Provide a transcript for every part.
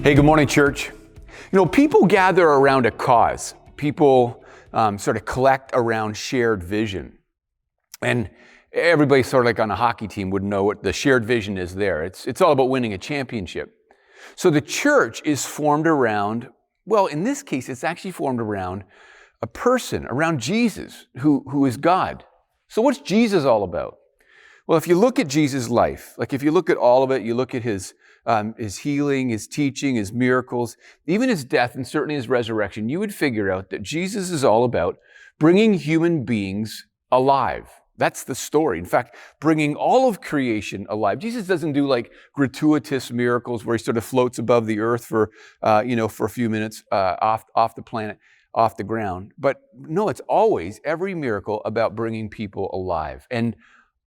Hey, good morning, church. People gather around a cause. People sort of collect around shared vision. And everybody sort of like on a hockey team would know what the shared vision is there. It's all about winning a championship. So the church is formed around, well, in this case, it's actually formed around a person, around Jesus, who is God. So what's Jesus all about? Well, if you look at Jesus' life, like if you look at all of it, you look at his healing, his teaching, his miracles, even his death, and certainly his resurrection, you would figure out that Jesus is all about bringing human beings alive. That's the story. In fact, bringing all of creation alive. Jesus doesn't do like gratuitous miracles where he sort of floats above the earth for a few minutes off the planet, off the ground. But no, it's always every miracle about bringing people alive and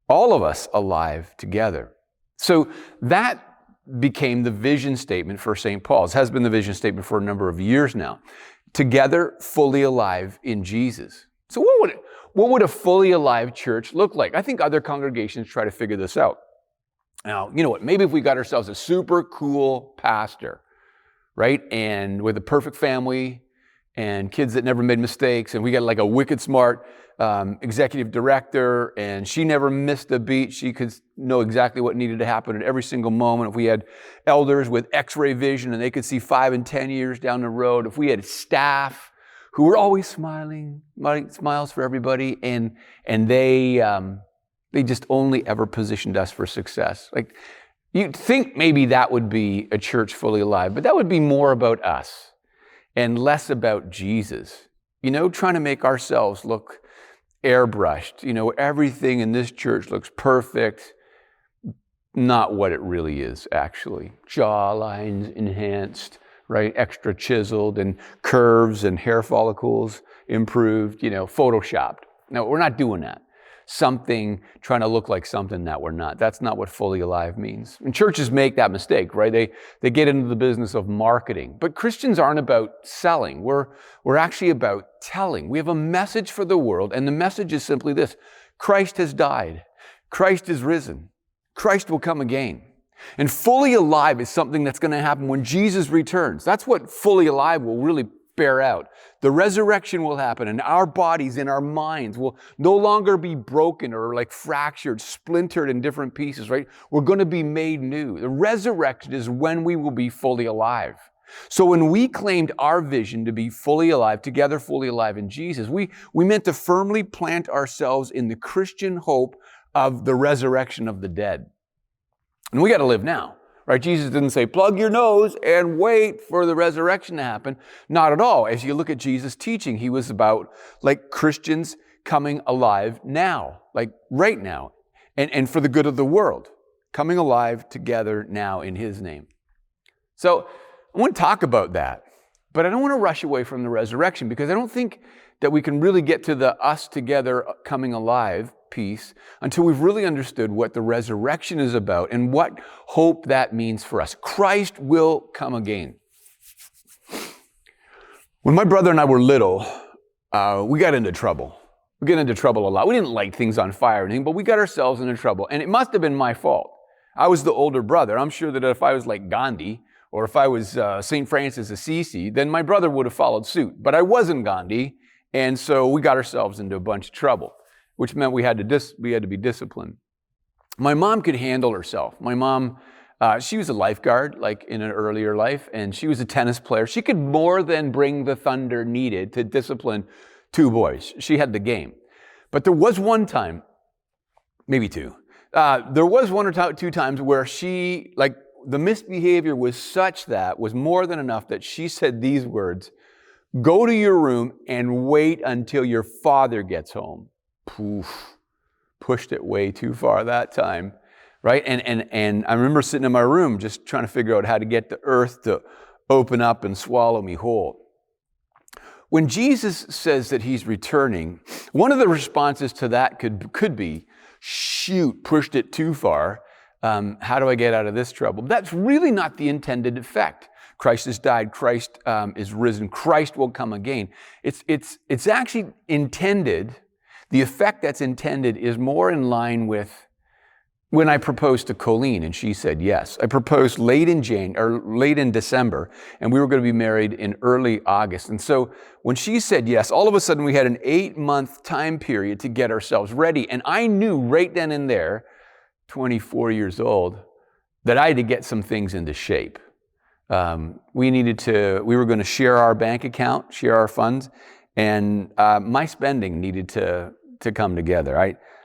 all of us alive together. So that became the vision statement for St. Paul's. It has been the vision statement for a number of years now. Together, fully alive in Jesus. So what would a fully alive church look like? I think other congregations try to figure this out. Now, you know what? Maybe if we got ourselves a super cool pastor, right? And with a perfect family and kids that never made mistakes, and we got like a wicked smart executive director, and she never missed a beat. She could know exactly what needed to happen at every single moment. If we had elders with x-ray vision and they could see 5 and 10 years down the road. If we had staff who were always smiling, smiles for everybody, and they just only ever positioned us for success. Like, you'd think maybe that would be a church fully alive, but that would be more about us and less about Jesus. Trying to make ourselves look airbrushed. Everything in this church looks perfect. Not what it really is, actually. Jaw lines enhanced, right? Extra chiseled, and curves and hair follicles improved, photoshopped. No, we're not doing that. Something trying to look like something that we're not. That's not what fully alive means. And churches make that mistake, right? They get into the business of marketing. But Christians aren't about selling. We're actually about telling. We have a message for the world, and the message is simply this: Christ has died. Christ is risen. Christ will come again. And fully alive is something that's going to happen when Jesus returns. That's what fully alive will really bear out. The resurrection will happen, and our bodies and our minds will no longer be broken or like fractured, splintered in different pieces, right? We're going to be made new. The resurrection is when we will be fully alive. So when we claimed our vision to be fully alive, together fully alive in Jesus, we meant to firmly plant ourselves in the Christian hope of the resurrection of the dead. And we got to live now. Right? Jesus didn't say, plug your nose and wait for the resurrection to happen. Not at all. As you look at Jesus' teaching, he was about like Christians coming alive now, like right now, and for the good of the world, coming alive together now in his name. So I want to talk about that, but I don't want to rush away from the resurrection, because I don't think that we can really get to the us together coming alive piece until we've really understood what the resurrection is about and what hope that means for us. Christ will come again. When my brother and I were little, we got into trouble. We got into trouble a lot. We didn't light things on fire or anything, but we got ourselves into trouble. And it must have been my fault. I was the older brother. I'm sure that if I was like Gandhi, or if I was St. Francis Assisi, then my brother would have followed suit. But I wasn't Gandhi, and so we got ourselves into a bunch of trouble, which meant we had to be disciplined. My mom could handle herself. My mom, she was a lifeguard, like in an earlier life, and she was a tennis player. She could more than bring the thunder needed to discipline 2 boys. She had the game. But there was one time, maybe 2, there was 1 or 2 times where she, like, the misbehavior was such that was more than enough that she said these words: go to your room and wait until your father gets home. Poof, pushed it way too far that time, right? And I remember sitting in my room just trying to figure out how to get the earth to open up and swallow me whole. When Jesus says that he's returning, one of the responses to that could be, shoot, pushed it too far. How do I get out of this trouble? That's really not the intended effect. Christ has died. Christ is risen. Christ will come again. It's actually intended. The effect that's intended is more in line with when I proposed to Colleen and she said yes. I proposed late in December, and we were going to be married in early August. And so when she said yes, all of a sudden we had an 8-month time period to get ourselves ready. And I knew right then and there, 24 years old, that I had to get some things into shape. We were going to share our bank account, share our funds, and my spending needed to come together.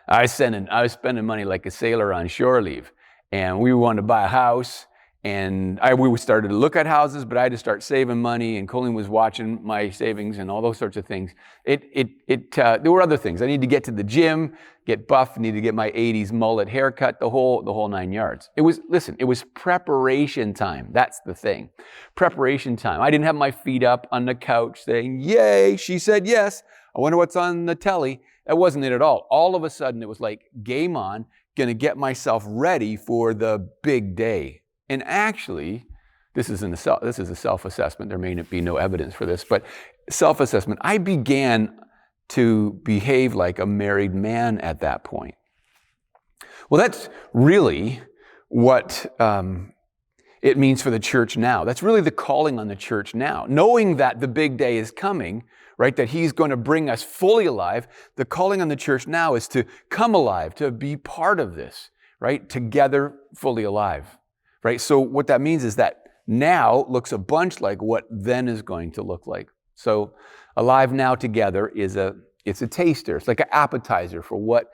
I was spending money like a sailor on shore leave, and we wanted to buy a house, and we started to look at houses, but I had to start saving money, and Colleen was watching my savings and all those sorts of things. There were other things. I needed to get to the gym, get buff, needed to get my 80s mullet haircut, the whole 9 yards. It was preparation time. That's the thing. Preparation time. I didn't have my feet up on the couch saying, yay, she said yes. I wonder what's on the telly. That wasn't it at all. All of a sudden, it was like, game on, gonna get myself ready for the big day. And actually, this is a self-assessment. There may be no evidence for this, but self-assessment, I began to behave like a married man at that point. Well, that's really what it means for the church now. That's really the calling on the church now. Knowing that the big day is coming, right, that he's going to bring us fully alive, the calling on the church now is to come alive, to be part of this, right, together, fully alive, right? So what that means is that now looks a bunch like what then is going to look like. So alive now together it's a taster. It's like an appetizer for what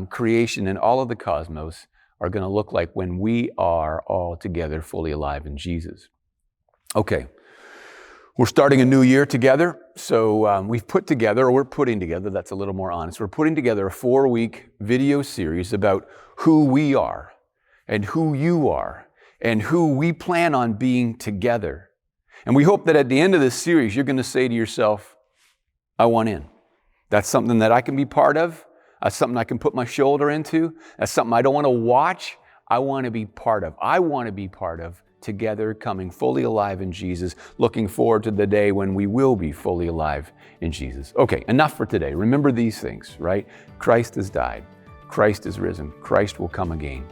creation and all of the cosmos are going to look like when we are all together fully alive in Jesus. Okay. We're starting a new year together, so we're putting together, that's a little more honest, we're putting together a 4-week video series about who we are and who you are and who we plan on being together. And we hope that at the end of this series, you're going to say to yourself, I want in. That's something that I can be part of. That's something I can put my shoulder into. That's something I don't want to watch. I want to be part of. I want to be part of together, coming fully alive in Jesus, looking forward to the day when we will be fully alive in Jesus. Okay, enough for today. Remember these things, right? Christ has died. Christ is risen. Christ will come again.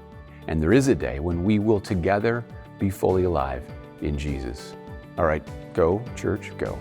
And there is a day when we will together be fully alive in Jesus. All right, go, church, go.